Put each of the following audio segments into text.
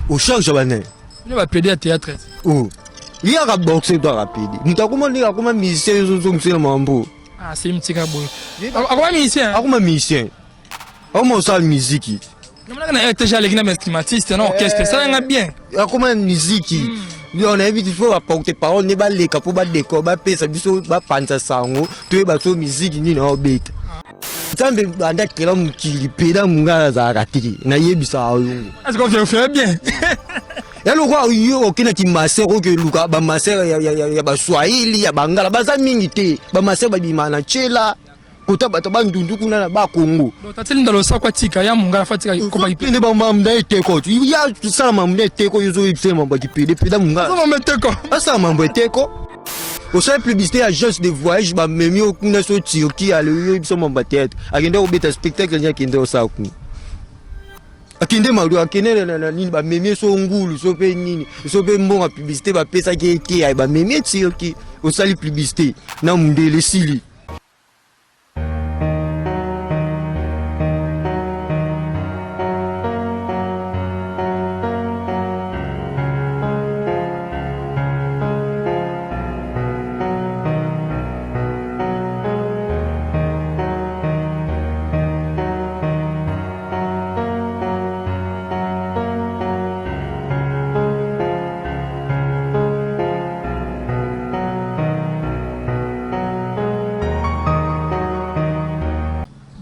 Au charge bané. Il va plaider à théâtre. Oh. Il y a un boxeur doit rapide. Nous t'avons dit comment musicien ils sont sur le mambo. Ah c'est un petit gabo. Comment musicien? Comment musicien? Comment ça musique? Non mais là déjà les gars climatistes non orchestre ça va bien. Comment musique? On a invité il faut apporter parole ne ba les capos ba décor ba pesa biso ba panza sango tu ba so musique ni na obet. Tambe anda kela mukili peda mungala za ratiki na yebisa ayungu. Est-ce qu'on fait bien? Ya lokwa yo okina ti masero ke luka ba masero ya ba Swahili ya bangala baza mingi te ba masero ba bimana chela kota bato ba ndundu kuna na ba Kongo. Tateli ndalo sakwa tika ya mungala fatika ko ba ipende ba mamda eteko ya sala mamda eteko yozo ipsema ba kipede peda mungala. Ça va meteko. Asa mambo eteko. Au sein publicité agence de voyage ba memi okuna so Turquie ale biso mamba théâtre akende obeta spectacle nya kende osaku akende malu akende na nini ba memi so ngulu so pe nini so pe mbonga publicité ba pesa ke ba memi Turquie au sali publicité na mundele sili.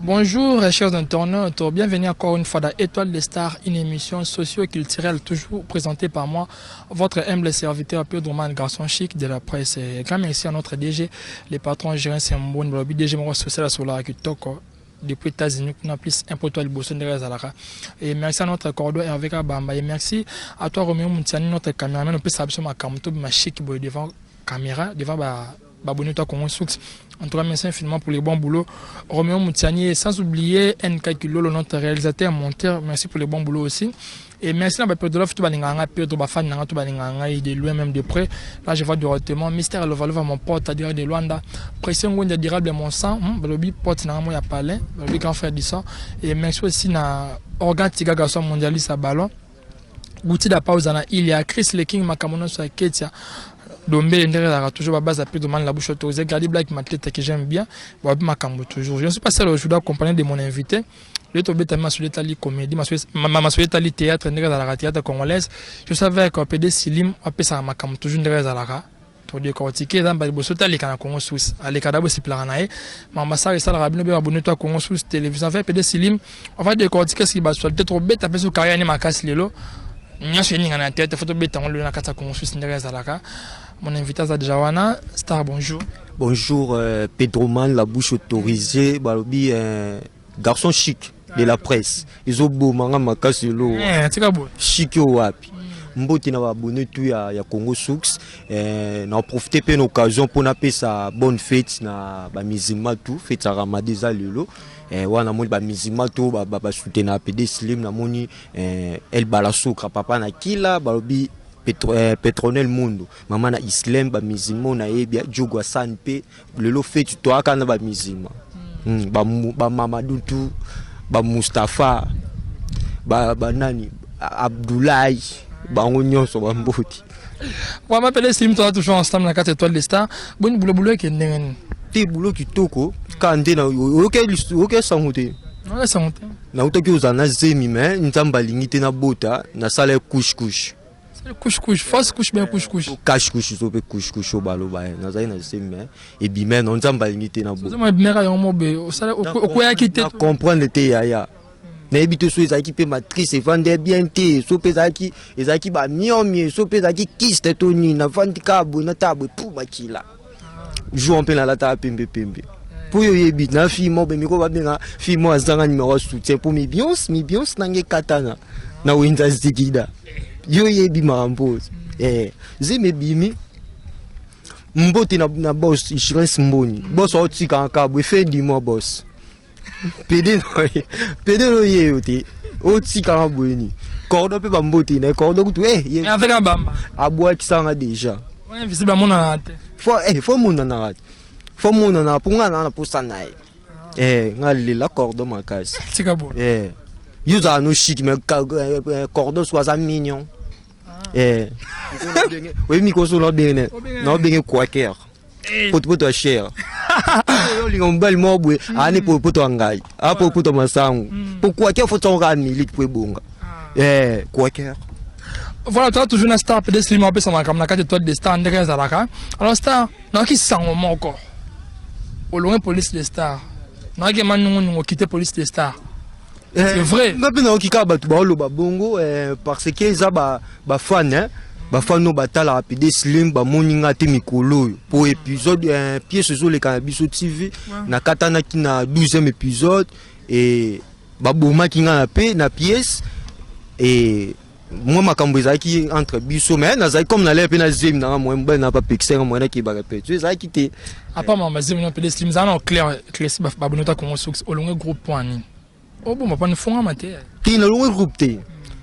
Bonjour chers internautes, bienvenue encore une fois dans Étoile des Stars, une émission socio-culturelle toujours présentée par moi, votre humble serviteur Pedro Man, garçon chic de la presse. Et grand merci à notre DG, les patrons gérants Sembon, le DG Moro Social Solar Kitoko depuis les États-Unis, qui n'a plus un poteau de Boston de Zalara. Et merci à notre cordeau Hervé Bamba. Et merci à toi Roméo Moutiani, notre caméraman, on peut s'absenter ma caméra, ma chic devant caméra, devant Babonito Congo Soux. En tout cas, merci infiniment pour les bons boulots. Roméo Moutiani, sans oublier NK Kilo, notre réalisateur, monteur, merci pour les bons boulots aussi. Et merci à Pedro, tout balinganga, Pedro Bafan, tout balinganga, il est loin même de près. Là, je vois directement, Mystère Lovalova, mon pote, à dire de Luanda. Pression Gondia Dirable, mon sang, le pote, n'a pas parlé, le grand frère du sang. Et merci aussi à Organ Tiga Garçon mondialiste à ballon. Gouti da pause, il y a Chris Leking, Makamono sur Ketia. Dombe a toujours la base à Pedro Man la bouche autorisée. Gadi Black, ma tête que j'aime bien. Toujours. Je ne suis pas seul aujourd'hui accompagné de mon invité. Le tombé tellement sur l'Italie comédie, ma sur l'Italie théâtre, la théâtre congolaise. Je savais que PD Silim, on peut ça ma cam toujours derrière la ra. Pour dire qu'on ticket dans le bossota les canaux Congo Suisse. À l'écadabo c'est planae. Ma ça reste la rabine bien abonné toi Congo Suisse télévision. Fait PD Silim, on va décortiquer ce qui va sur le trop bête après ce carrière ni ma casse lelo. Nya sur ni na théâtre photo bête on le na kata Congo Suisse derrière la ra. Mon invité à Jawana, Star, bonjour. Bonjour, Pedro Man, la bouche autorisée, Balobi, garçon chic de la presse. Ils ont beau manga makaselo. Chic au wapi. Mboti na abonné tout ya Congo Soux. Na profité pour une occasion pour na sa bonne fête na ba mizima tout, fête à Ramadeza lelo. Wana moni ba mizima tout ba soutenir PD Slim na moni El Balasokra papa na kila Balobi Petronel Mundo maman na Islam ba mizima na ebia jogwa sanpe lelo fait to akana ba mizima ba Mamadou tout ba Mustafa ba nani Abdoulaye ba nyonso ba mboti wa m'appeler Slim toi toujours ensemble na 4 étoiles des stars bon boulot ke ndenge te boulot kitoko kande na OK sangote na sangote na utoki uzana zemi mais nzamba lingite na bota na sala couche couche fausse couche bien couche cache couche so pe couche balo ba na zai na seme et bi men on nzamba lingite na bota moi bimera yo mobe o sala o ya kite comprendre te ya na ebito so ezaki pe matrice vendre bien te so pe ezaki ba miomi so pe ezaki kiste toni na vandi kabo na tabo pour makila joue en plein la table pembe pour yo yebi na fi mo be mi ko ba benga fi mo azanga numéro soutien pour mi bions nange katana na winza zikida yo yebi marambose zeme bimi mbote na boss insurance mboni boss otika nkabo fe di mo boss PD no ye yote otika ngabweni cordo pe ba mbote na cordo kutu avec un bamba abwa kisanga déjà ouais visible mon na te faut mon na faut mon na punga na posa na ngali la cordo makasi tika bo Ils ont un chic, mais cordon soit mignon. Oui, micro sur l'autre dernier. Non, bien quoi qu'est. Pour toi cher. On bel mot, année pour toi en gaille. Ah, pour toi ma sang. Pourquoi qu'il faut ton ran milique pour bon. Quoi qu'est. Voilà, tu as toujours une star, peut-être slim, un peu sans la caméra, quand tu as des stars, des Zalaka. Alors, star, non, qui sent au encore. Au loin, police des stars. Non, qui m'a nous quitté police des stars. C'est vrai. Non, qui a battu le bongo parce que ça ba fan hein. Ba fan no batala rapide slim ba moninga te mikolo pour épisode pièce sur les cannabis TV na katana ki na 12e épisode et ba boma ki nga na pe na pièce et moi makambo ezaki entre biso mais na zai comme na lepe na zim na moi mba na pas pixel moi na ki ba répéter ça qui te à part ma zim na pe slim ça non clair ba bonota ko au long groupe point ni oh bon pas ne font amateur qui na long groupe te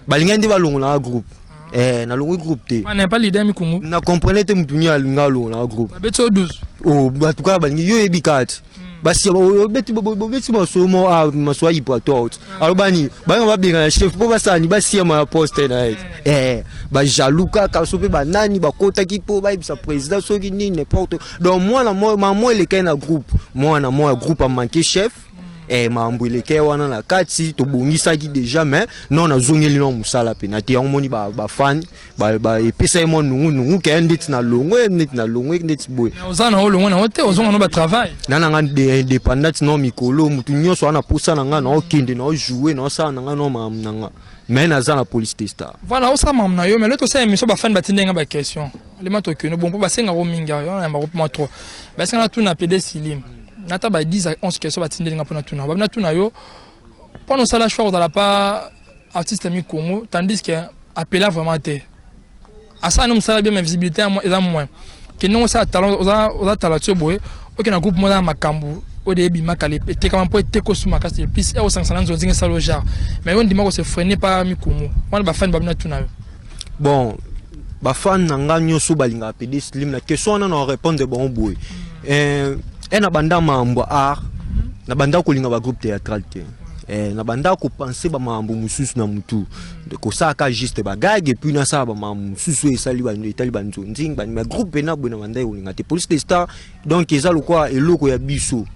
ba lingandi ba long na groupe na longo groupe te on n'est pas leader mi kongo na comprenez te mutunya ngalo na groupe beto 12 oh ba tuka ba ngi yo ebikat basi beti so mo maso ipo tot alobani ba nga ba binga chef po basani basi ma poste na ba jaluka ka so pe ba nani ba kota ki po ba bisa président so ki ni n'importe donc moi le kai na groupe moi groupe a manqué chef mambo eleke wana na kati to bongisa ki déjà mais non na zongeli no musala pe na te moni ba fan ba epesa mo nungu ke ndeti na longwe ndeti boy ozana o longwe na hote ozonga no ba travail nana nga indépendant no mikolo mutu nyoso ana posa na nga na okende na jouer na sa na nga no mam na nga mais na za na police testa voilà o sa mam na yo mais l'autre ça émission ba fan ba tindenga ba question les mato que no bon ba senga ro minga yo na ba ko trop ba senga tout na PD Silim nata ba 10 à 11 questions batindelinga pona tuna ba tuna yo pendant ça la choix dans la pas artiste ami Congo tandis que appela vraiment te à ça nous ça bien ma visibilité moi et moins que non ça talent oza talent boy OK na groupe moi makambu au début makale te comment pour te ko suma kasi plus et au 500 nzinga ça le genre mais on dit moi se freiner pas mi Congo on ba fan ba tuna yo bon ba fan nanga nyoso balinga PD Slim na question on répondre bon boy na banda mambo art na banda ko linga ba groupe théâtral te na banda ko penser ba mambo mususu na mutu ko saka juste ba gage puis na sa ba mambo mususu esali ba etali ba nzonzing ba ma groupe na bona banda ko linga te police des stars donc eza lokwa eloko ya biso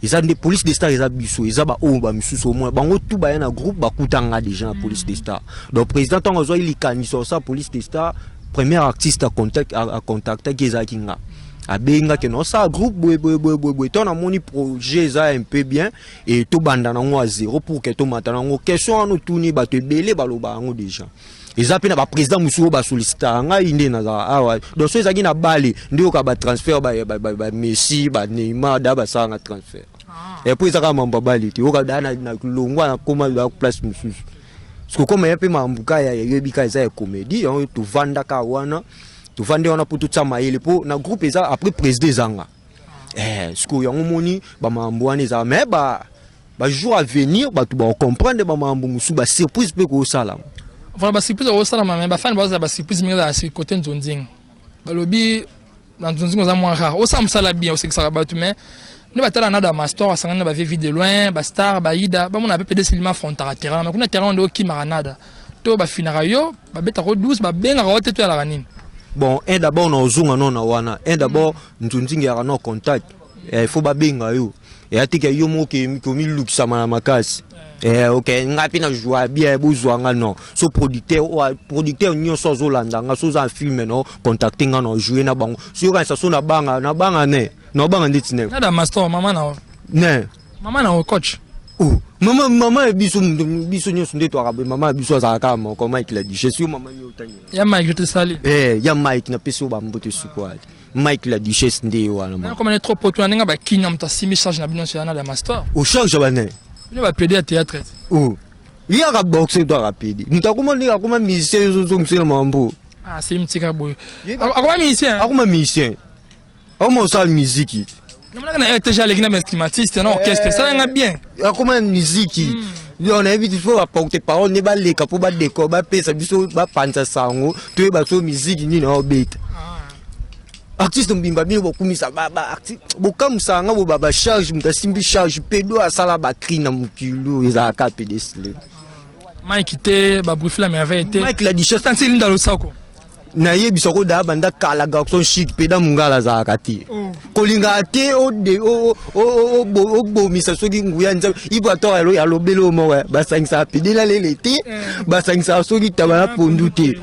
eza de police des stars eza biso eza ba o ba mususu au moins bango tout ba na groupe ba kutanga déjà na police des stars donc président tongo zo il kanisa sa police des stars premier artiste à contacter qui eza kinga abenga que non ça groupe boy ton amoni projet ça un peu bien et to banda na ngo à zéro pour que to matana ngo question no tourner ba te belé ba lo ba ngo déjà eza pe na ba président musuo ba sollicita nga inde na za awa donc so ezaki na bali ndio ka ba transfert ba Messi ba Neymar da ba sa nga transfert et puis ça ka mamba bali ti o ka dana na longwa na koma ba place mususu parce que comme ya pe mambuka ya yebika eza ya comédie on to vanda ka wana tu vende on a pour tout ça maïle pour na groupe ça après président zanga ce que yango moni ba mamboane za mais ba jour à venir ba tu ba comprendre ba mambo musu ba surprise pe ko sala voilà ba surprise au sala mais ba fan ba surprise mi za sur côté nzonzing ba lobi na nzonzing za moins rare au sam sala bien aussi que ça ba tu mais ne ba tala nada master sangana ba vie de loin ba star ba ida ba mon appel Silima frontara terrain mais kuna terrain ndo ki maranada to ba finara yo ba beta ko 12 ba benga ko te to la ranine. Bon, d'abord on zunga non na wana. D'abord ntunzingi ya no contact. Il faut ba benga yo. Et atika yo mo ke mi lukisa na makasi. OK, ngapi na joie bien bozwanga non. So producteur nyo so zolanda nga so za film no contacting nga no jouer na bango. So ka so na banga ne. No banga nditi ne. Na da master mama na. Ne. Mama na coach. Oh, maman biso nyo sunde to arabe maman biso za ka mo comme Mike l'a dit. Je suis maman yo tani. Ya Mike je te salue. Ya Mike na peso ba mbote sukwali. Mike l'a dit chez ndé wana. Na comme on est trop potu nga ba kinya mta 6 message na bino sur na da master. Au charge ba ne. Il va plaider à théâtre. Oh. Il y a un boxeur doit rapide. Nous t'as comment dire comment musicien sont mambo. Ah c'est un petit cabou. Comment musicien? Comment musicien? Comment ça musique? Non mais là déjà les gars instrumentistes non orchestre ça va bien. Comment musique? On a invité il faut apporter parole ne ba les capo ba décor ba pesa biso ba panza sango tu ba so musique ni na obet. artiste mbimba bino bokumisa baba artiste bokamisa nga bo baba charge mutasimbi charge pedo asala ba cri na mukilo ezaka pedesle Mike te ba brief la merveille te Mike la dicha tanti linda lo sako na yebi soko da banda kala garçon chic peda mungala zaka te kolinga te o de o bomisa soki nguya nza ibo atora lo ya lobelo mo wa basangisa pedela lele te basangisa soki tabana pondu te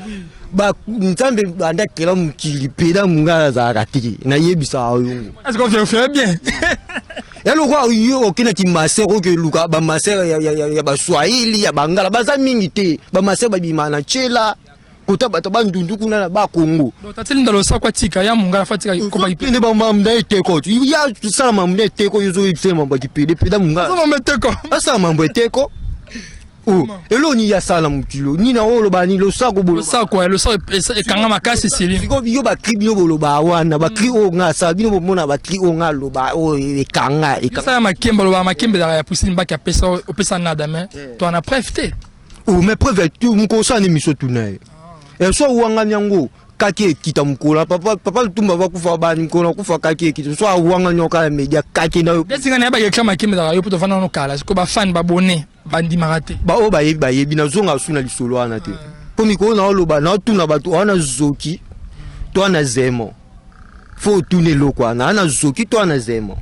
ba nzambe banda kela mukili peda mungala zaka te na yebi sa oyungu est-ce qu'on fait bien ya lokwa yo okina ti masero ke luka ba masero ya ba swahili ya bangala baza mingi te ba masero ba bimana chela kota bato ba ndundu kuna na ba Kongo donc tateli ndalo sakwa tika ya mungala fatika ko ba ipende ba mamda eteko ya sala mamda eteko yozo ipsema ba kipede peda mungala ça va meteko asa mambo eteko elo ni ya sala mukilo ni na olo ba ni lo sako bolo sako lo sako e kanga makasi sili biko yo ba kri bino bolo ba wana ba kri o nga sa bino mona ba kri o nga lo ba o e kanga ça makemba lo ba makemba ya pusini mbaki ya pesa o pesa nada mais toi na preuve te mais preuve tu mko sa ni miso tunaye so wanga nyango kaki ekita mkola papa lutumba bakufa bani mkola kufa kaki ekita so wanga nyoka media kaki na desinga na ba yekla makemba yo poto fana no kala ko ba fan ba bonnet bandi marate ba o ba yebi na zonga suna lisolo ana te po mikolo na oloba na tuna bato wana zoki to ana zemo fo tune lokwa na ana zoki to ana zemo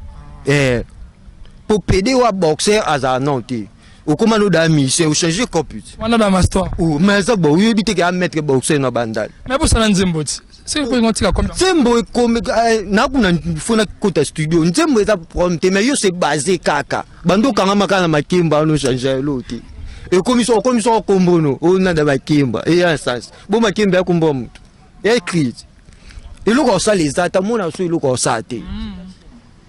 po pede wa boxer aza nanti au commando d'amis c'est au changer compute wana da master mais ça bon oui bité ka mettre boxer na bandal mais pour ça nzemboti c'est ko ngotika comme nzembo comme na kuna fona kota studio nzembo eza problème te mais yo c'est basé kaka bando kanga makana makimba no changer l'autre et commission kombono on a da makimba et ya sens bon makimba ya kombo mutu ya écrit et loko ça les ata mona so loko ça te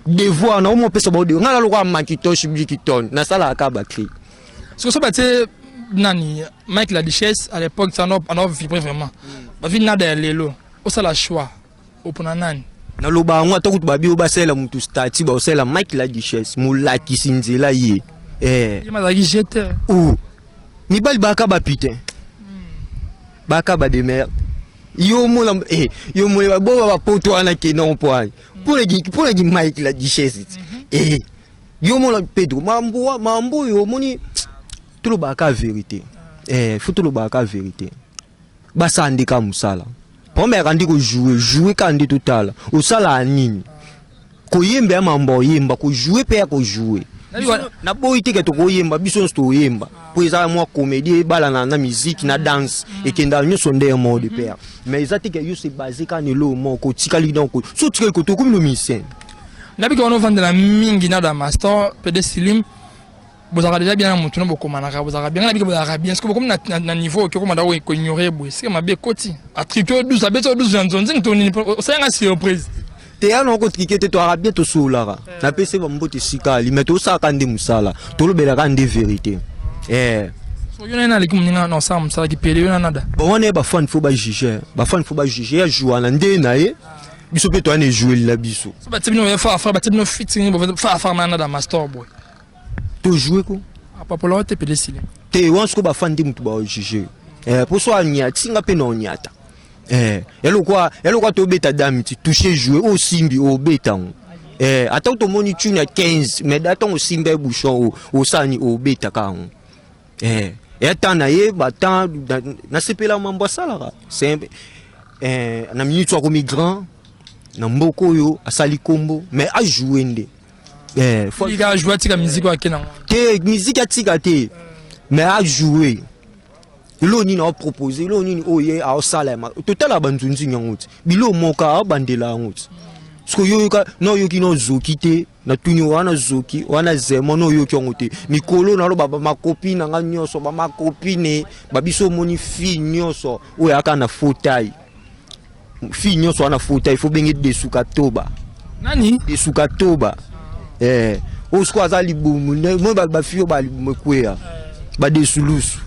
devoir na mo pesa bodi ngala loko makitoshi bikiton na sala akaba cri ce que ça bate nani Mike la Duchesse à l'époque ça on vibré vraiment ba vi nada lelo o sala choix o pona nani na loba ngwa to kutu babi o basela mutu stati ba osela Mike la Duchesse mulaki sinzela ye il m'a dit j'étais ni bal baka ba putain baka ba de merde yo mo yo mo ba bo ba poto ana ke non point pour les Mike la Duchesse yo mo la Pedro mambo yo moni tout le baka vérité faut tout le baka vérité basa andika musala première andi ko jouer kandi total au sala nini ko yemba mambo yemba ko jouer pe ko jouer na boy tike to ko yemba biso sto yemba pour ça moi comédie bala na musique na danse et kenda nyo sonde mo de père mais ezati que yo c'est basé quand lo mo ko tikali donc so tike ko to comme le musicien nabi ko no vendre la mingi na da master pede silim bozaka déjà bien mutu no bokomanaka bozaka bien nabi ko bozaka bien est-ce que comme na niveau que comme da ko ignorer boy c'est mabe koti a triquer 12 a beto 12 janzonzi ntoni c'est une surprise te ya no ko triquer te to arabia to solara na pese ba mbote sikali mais to sa kande musala to lobela kande vérité so yo na likum ninga no sa musala ki pele yo na nada bon on est ba fan faut ba juger ya jouer na ndé na ye biso pe to ane jouer la biso so ba tibino fa ba tibino fitting fa na da master boy to jouer ko apa polo te pele sile te once ko ba fan de mutu ba juger pour so anya tinga pe no nyata yalo kwa to beta dami ti toucher jouer au simbi au beta ata to moni tune 15 mais daton au simbe bouchon au sani au beta ka etana ye batan na sepela mambo sala c'est na minute ko migrant na mboko yo asali kombo mais a jouer ndé faut il a jouer tika musique wa kena te musique atika te mais a jouer lo ni na proposer lo ni oye a salama total abanzunzi nyanguti bilo moka bandela nguti sko yo ka no yo ki no zokite na tuni wana zoki wana zemo no yo ki ngote mikolo na lo baba makopi na nga nyoso ba makopine babiso moni fi nyoso oya aka na fauteuil fi nyoso wana fauteuil faut bengi desuka toba nani desuka toba o sko azali bumu mo ba fi yo ba libumekwea ba desulusu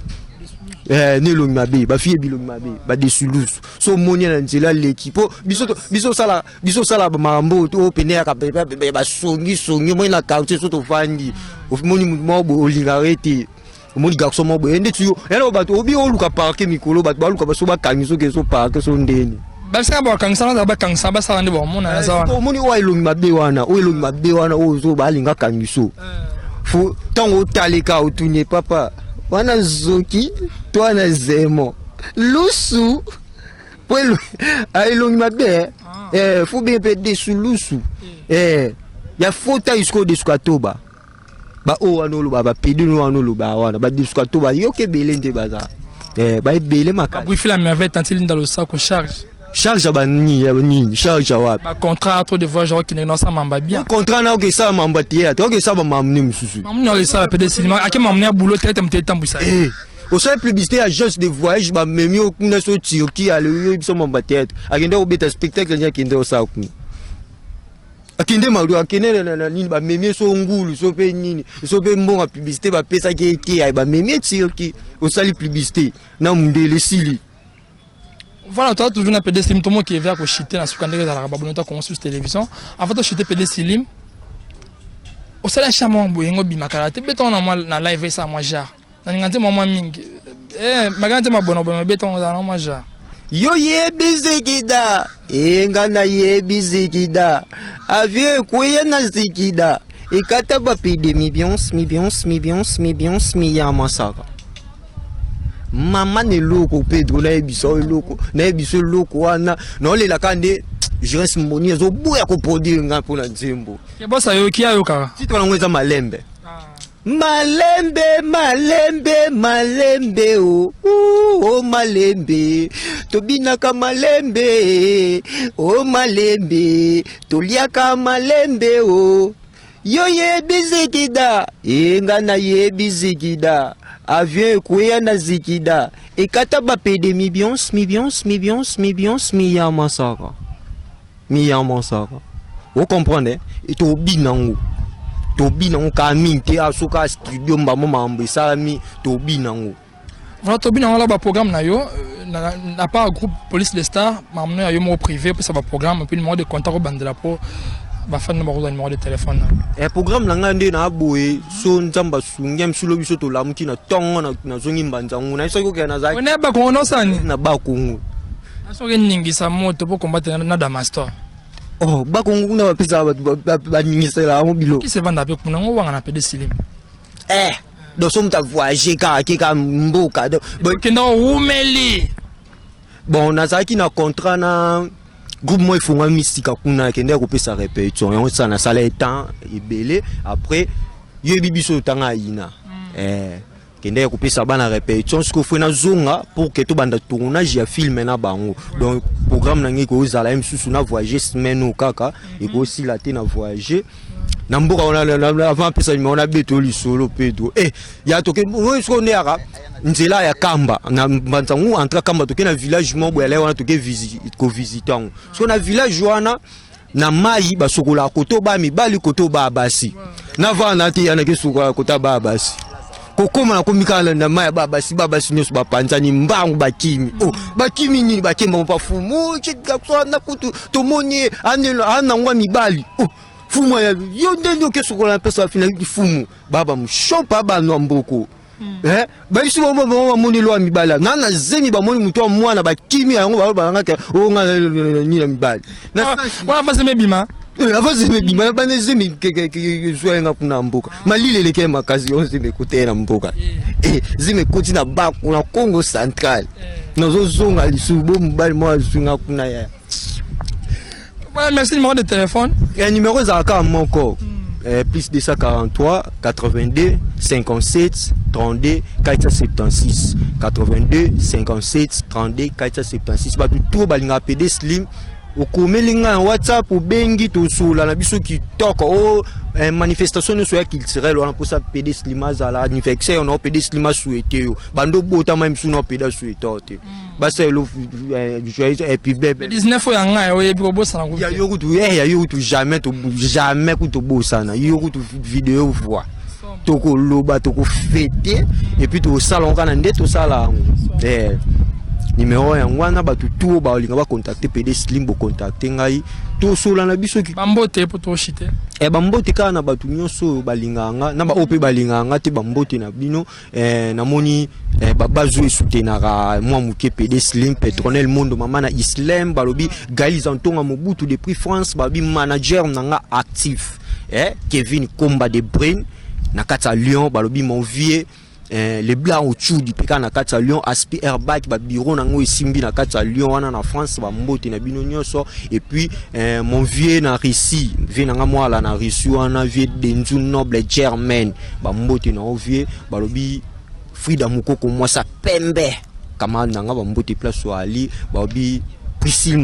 nelo mabe ba fie bilo mabe ba desulusu so monia na nzela l'équipe biso sala ba mambo to penea ka ba songi mo na quartier so to fandi o moni mo bo olingarete mo garçon mo bo ende tu yo elo ba to obi o luka parquer mikolo ba luka ba so ba kangiso ke so parquer so ndeni Basa ba kangsa na ba kangsa ba sa ndi ba mo na sa wana. Ko moni o ilongi mabe wana, o zo ba linga kangiso. Fu tango talika utunye papa. Wana zoki, toi na zemo. Lusu. Pwelo ilongi mabe. Fu bien pede su lusu. Ya fota isko diskatoba. Ba o anolo ba pede no anolo ba wana ba diskatoba yoke belende baza. Ba belé maka. Vous faites la merveille tant il dans le sac au charge. Charge ba ni charge wa. Ba contrat trop de voyageurs qui ne ça mamba bien. Contrat na que ça mamba tie, to que ça ba mamni mususu. Mamni ça pede cinéma, a que mamni boulot tête me temps ça. Au sein publicité agence de voyage ba memi o kuna so Turquie ale yo biso mamba tie. Agenda o beta spectacle nya kinde o sa ku. Akinde malu akene na nini ba memi so ngulu so pe nini so pe mbonga publicité ba pesa ki ba memi Turquie au sali publicité na mundele sili. Voilà, toi toujours na PD Slim, tout le monde qui est vert pour chiter dans ce qu'on a la rababonota comme sur télévision. En fait, chiter PD Slim. Au salaire chamon boyengo bimakara te beton na moi na live ça moi ja. Na ngante mama mingi. Magante mabono bono beton na moi ja. Yo ye bizikida, ngana ye bizikida. Avie kuye na zikida. Ikata ba PD mi ya masaka. Maman ne loko Pedro na ebiso loko wana na ole la kande je reste moni zo boya ko produire nga pour la nzembo ke bossa yo ki ayo kaka ti to na ngweza malembe o malembe to binaka malembe o malembe to liaka malembe o yo ye bizikida ngana ye bizikida avion kuya na zikida ekata ba pede mi ya masaka vous comprenez et to binango ka minte asuka studio mbamo mambo sami to binango voilà to binango la ba programme na yo na pas groupe police des stars mamno ya yo mo privé pour ça ba programme puis numéro de contact au bandela pour ba fan numéro de téléphone programme nanga nde na boye so nzamba sungem sulo biso to lamuki na tongo na zongi mbanzangu na iso ko kana za on ba ko no sani na ba kungu aso ke ningi sa moto pour combattre na Damastor ba kungu na bapesa ba ningisela mo bilo qui se vend avec kuna ngo wanga na PD Slim do so mta voyager ka mboka do kenda umeli bon nazaki na contrat na groupe moi ifunga mystique kuna kende ko pesa répétition on ça na sala étant ebelé après yebi biso tanga ina kende ko pesa bana répétition ce que faut na zonga pour que to banda tournage ya film na bango donc programme na ngiko zala msusu na voyager semaine au kaka et ko aussi la te na voyager na mboka on a avant pesa on a betoli solo Pedro ya toke on so ne ara nzela ya kamba na mbanzangu entra kamba toke na village mobo ya wana toke visiter so na village wana na mai basokola koto ba mibali koto ba basi na vana te yana ke sokola kota ba basi kokoma na komikala na mai ba basi nyoso ba panzani mbangu bakimi bakimi ni bakemba pa fumu chikakso na kutu tomoni anelo anangwa mibali fumu ya yo ndendo ke sokola pesa finali fumu baba mshompa ba no mboko ba isi mo moni lo mibala na zemi ba moni muto mwana ba kimi yango ba ngaka o nga ni mibali na wala fase mebima avance mebima ba ne zemi ke zoenga kuna mboka malile leke makazi on zemi kutena mboka zemi kuti na ba kuna Congo Central na zo zonga lisubo mbali mo zunga kuna ya voilà merci numéro de téléphone numéro za ka moko plus 243 82 57 32 476 82 57 32 476 ba tout balinga PD Slim okomelinga na WhatsApp obengi to sula na biso ki toko manifestation so ya culturelle wana posa PD Slim azala anniversaire on PD Slim souhaité yo bando bota même sous no PD souhaité ba c'est le joyeux et puis bébé 19 ya nga yo yebi ko bossa na ya yo tu jamais ku to bossa na yo ku vidéo voix toko loba toko fêter et puis to salon kana nde to sala numéro yango wana bato tout balinga ba contacter PD Slim bo contacter ngai to sola na biso ki bambote po to chite bambote kana na bato nyonso balinganga na ba ope balinganga te bambote na bino namoni babazo soutenara moi muke PD Slim Petronel Mondo mama na Islam balobi Gali Zantonga Mobutu depuis France babi manager nanga actif Kevin Komba de Brain na kata Lyon balobi mon vieux les blancs au chou du peka na kata Lyon aspi airbag ba bureau nango isimbi na kata Lyon wana na France ba mbote na bino nyonso et puis mon vieux na Russie vieux nanga moi la na Russie wana vieux Denzu Noble Germain ba mbote na vieux balobi Frida Mukoko moi ça pembe kama nanga ba mbote place wa ali babi Priscille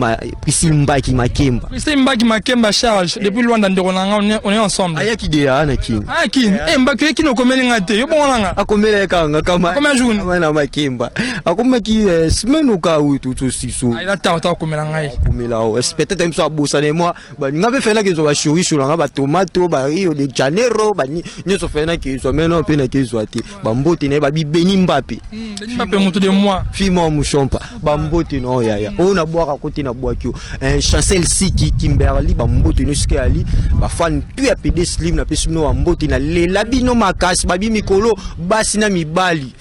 Mbaki Makemba. Priscille Mbaki Makemba Charles. Depuis loin d'Anderonanga, on est ensemble. Aya qui déa Anakin. Anakin. Mbaki qui nous commet ngate. Yo bon nga. Akomele kanga kama. Combien jour? Wana Makemba. Akoma ki semaine au cas où tout aussi so. Aya ta komela ngai. Komela o. Peut-être même ça bossa de moi. Ba ngabe fela ke zo ba chori sur nga ba tomato ba Rio de Janeiro ba ni so fena ke so mena pe na ke zo ati. Ba mbote ne ba bi Beni Mbappé. Beni Mbappé mutu de moi. Fimo mushompa. Ba mbote no ya. On a boire à côté na boakio Chancel Siki Kimberly ba mbote no ske ali ba fan puis a PD Slim na pesino wa mbote na le labino makasi babi mikolo basi na mibali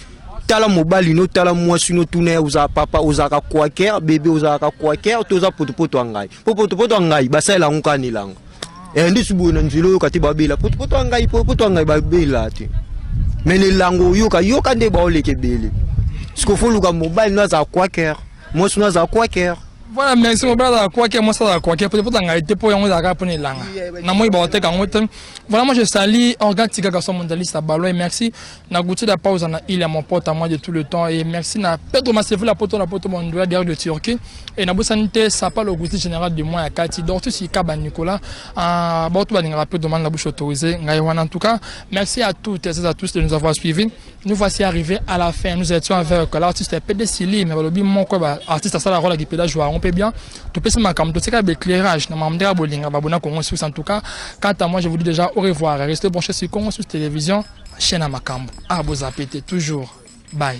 tala mobali no tala mwasi no tune uza papa uza ka quaker bébé uza ka quaker toza potopoto ngai potopoto ngai basala ngani langa ndisubu na nzilo kati babela potopoto ngai babela ti mene lango yoka nde ba oleke bele siko foluka mobali no za quaker mwasi no za quaker. Voilà, merci mon brother. Quoi que moi ça quoi que peut-être on a été pour on a pour les langues. Na moi ba te kan wote. Voilà, moi je salue Organ Tiga garçon mondialiste à Balo et merci na goûté la pause na il est mon pote à moi de tout le temps et merci na Pedro Masefu la poto mondial derrière de Turquie et na bosanité ça pas le goûté général de moi à Kati donc si Kaba Nicolas en bon tout va rapide demande la bouche autorisée en tout cas merci à toutes et à tous de nous avoir suivis. Nous voici arrivés à la fin. Nous étions avec l'artiste PD Sili mais le mon quoi artiste ça la rôle qui pédage jouer on peut bien tout peut se makam tout c'est qu'à l'éclairage na mamdera bolinga babona Congo Sous en tout cas quant à moi je vous dis déjà au revoir restez branchés sur Congo Sous télévision chaîne à Makambo à vous appeler toujours bye.